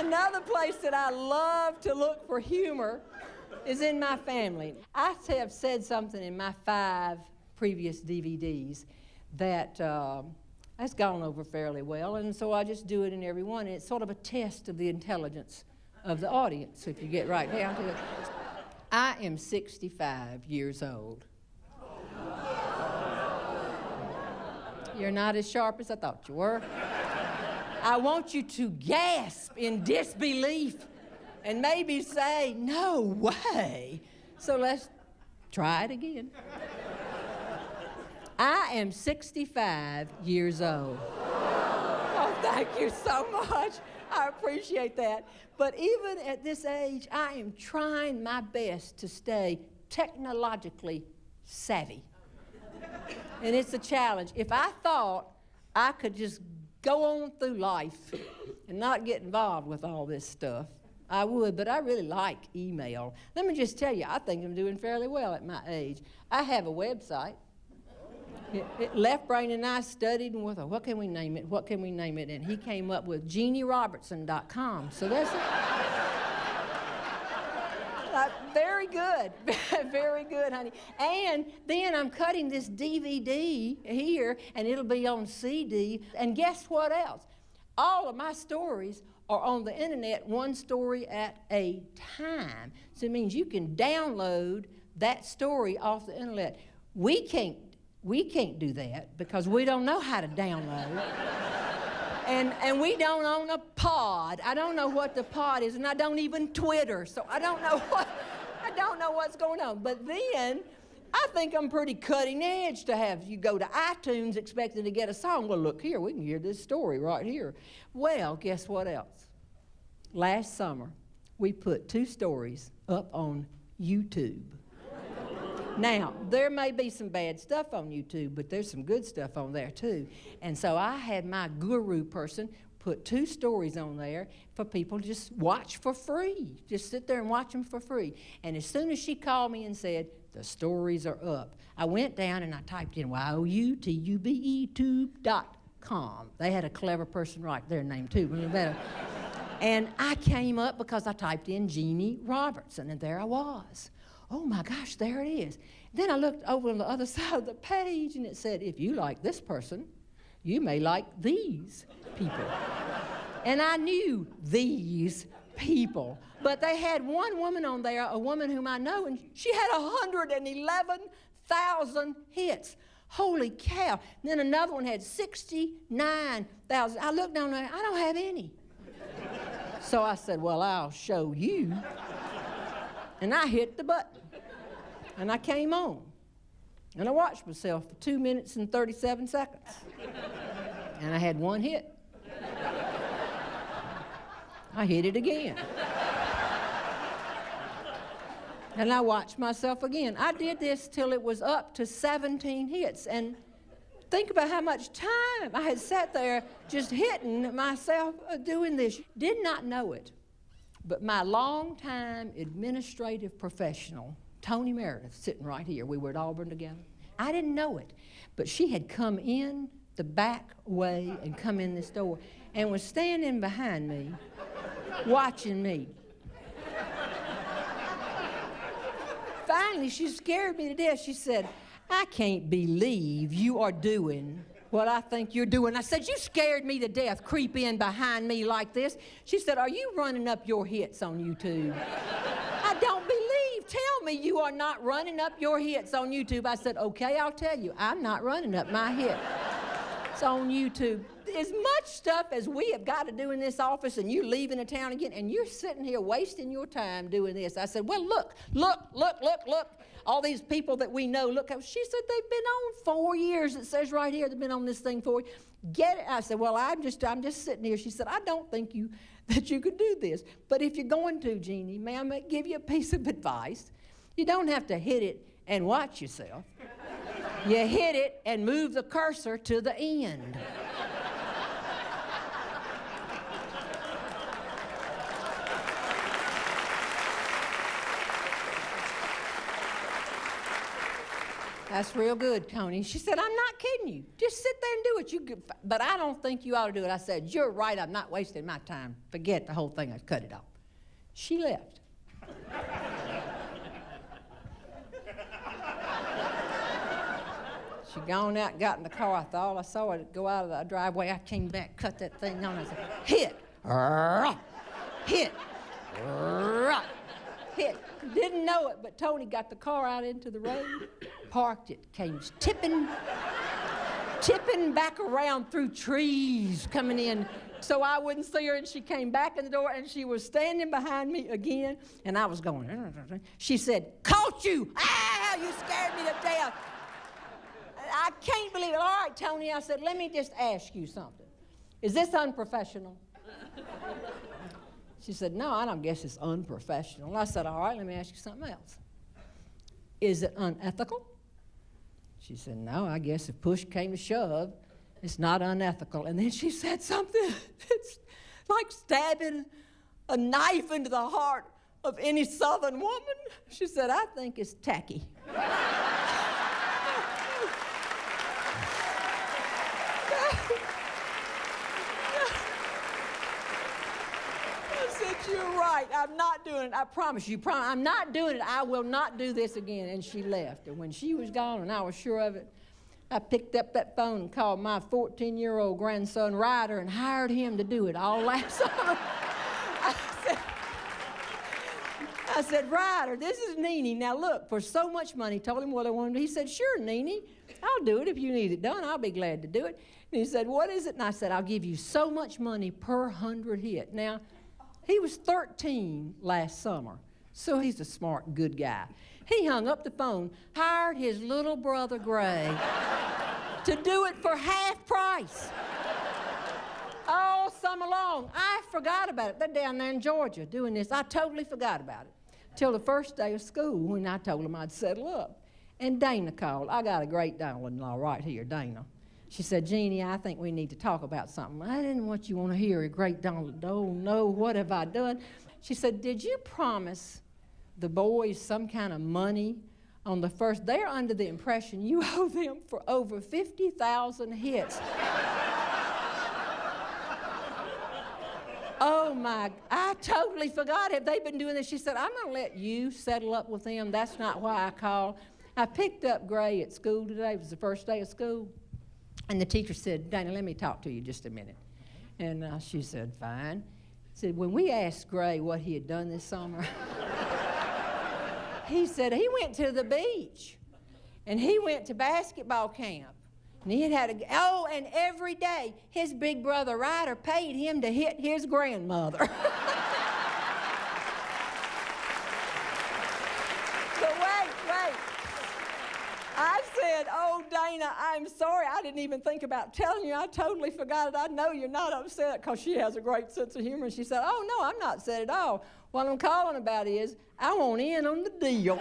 Another place that I love to look for humor is in my family. I have said something in my 5 previous DVDs that has gone over fairly well, and so I just do it in every one. And it's sort of a test of the intelligence of the audience, if you get right down to it. I am 65 years old. You're not as sharp as I thought you were. I want you to gasp in disbelief and maybe say, no way. So let's try it again. I am 65 years old. Oh, thank you so much. I appreciate that. But even at this age, I am trying my best to stay technologically savvy. And it's a challenge. If I thought I could just go on through life and not get involved with all this stuff, I would, but I really like email. Let me just tell you, I think I'm doing fairly well at my age. I have a website. Left Brain and I studied and thought, what can we name it? What can we name it? And he came up with JeanneRobertson.com. So that's it. Very good. Very good, honey. And then I'm cutting this DVD here, and it'll be on CD. And guess what else? All of my stories are on the internet, one story at a time. So it means you can download that story off the internet. We can't do that because we don't know how to download. And we don't own a pod. I don't know what the pod is, and I don't even Twitter, so I don't know what's going on. But then I think I'm pretty cutting edge to have you go to iTunes expecting to get a song. Well, look here, we can hear this story right here. Well, guess what else? Last summer, we put 2 stories up on YouTube. Now, there may be some bad stuff on YouTube, but there's some good stuff on there too. And so I had my guru person put 2 stories on there for people to just watch for free. Just sit there and watch them for free. And as soon as she called me and said, the stories are up, I went down and I typed in youtube.com. They had a clever person write their name too. And I came up because I typed in Jeanne Robertson, and there I was. Oh my gosh, there it is. Then I looked over on the other side of the page and it said, if you like this person, you may like these people. And I knew these people. But they had one woman on there, a woman whom I know, and she had 111,000 hits. Holy cow. And then another one had 69,000. I looked down there, I don't have any. So I said, well, I'll show you. And I hit the button. And I came on. And I watched myself for 2 minutes and 37 seconds. And I had 1 hit. I hit it again. And I watched myself again. I did this till it was up to 17 hits. And think about how much time I had sat there just hitting myself doing this. Did not know it. But my longtime administrative professional, Tony Meredith, sitting right here, we were at Auburn together. I didn't know it, but she had come in the back way and come in this door and was standing behind me, watching me. Finally, she scared me to death. She said, I can't believe you are doing what I think you're doing. I said, you scared me to death, creep in behind me like this. She said, are you running up your hits on YouTube? I don't believe. Tell me you are not running up your hits on YouTube. I said, okay, I'll tell you. I'm not running up my hits on YouTube. As much stuff as we have got to do in this office, and you leaving the town again, and you're sitting here wasting your time doing this. I said, well, look. All these people that we know, look. She said, they've been on 4 years. It says right here they've been on this thing for. Get it? I said, well, I'm just sitting here. She said, I don't think that you could do this. But if you're going to, Jeanne, may I give you a piece of advice? You don't have to hit it and watch yourself. You hit it and move the cursor to the end. That's real good, Tony. She said, I'm not kidding you. Just sit there and do it. But I don't think you ought to do it. I said, you're right. I'm not wasting my time. Forget the whole thing. I cut it off. She left. She gone out and got in the car. I thought I saw her go out of the driveway. I came back, cut that thing on. I said, hit. Hit. Hit. Didn't know it, but Tony got the car out into the road, parked it, came tipping back around through trees coming in so I wouldn't see her, and she came back in the door, and she was standing behind me again, and I was going, she said, caught you! Ah, you scared me to death! I can't believe it. All right, Tony, I said, let me just ask you something. Is this unprofessional? She said, no, I don't guess it's unprofessional. I said, all right, let me ask you something else. Is it unethical? She said, no, I guess if push came to shove, it's not unethical. And then she said something that's like stabbing a knife into the heart of any Southern woman. She said, I think it's tacky. You're right. I'm not doing it. I promise you. I'm not doing it. I will not do this again. And she left. And when she was gone and I was sure of it, I picked up that phone and called my 14-year-old grandson, Ryder, and hired him to do it all last summer. I said, Ryder, this is Nene. Now, look, for so much money, told him what I wanted. He said, sure, Nene. I'll do it. If you need it done, I'll be glad to do it. And he said, what is it? And I said, I'll give you so much money per 100 hit. Now, he was 13 last summer, so he's a smart, good guy. He hung up the phone, hired his little brother, Gray, to do it for half price. All summer long. I forgot about it. They're down there in Georgia doing this. I totally forgot about it till the first day of school when I told them I'd settle up. And Dana called. I got a great daughter-in-law right here, Dana. She said, Jeannie, I think we need to talk about something. I didn't want you to hear a great Donald. Oh, no, what have I done? She said, did you promise the boys some kind of money on the first? They're under the impression you owe them for over 50,000 hits. Oh, my, I totally forgot. Have they been doing this? She said, I'm going to let you settle up with them. That's not why I called. I picked up Gray at school today. It was the first day of school. And the teacher said, Dana, let me talk to you just a minute. And she said, fine. Said, when we asked Gray what he had done this summer, he said he went to the beach, and he went to basketball camp. And he had and every day his big brother Ryder paid him to hit his grandmother. But wait. I said, oh, Dana, I'm sorry. I didn't even think about telling you. I totally forgot it. I know you're not upset because she has a great sense of humor. And she said, oh, no, I'm not upset at all. What I'm calling about is I want in on the deal.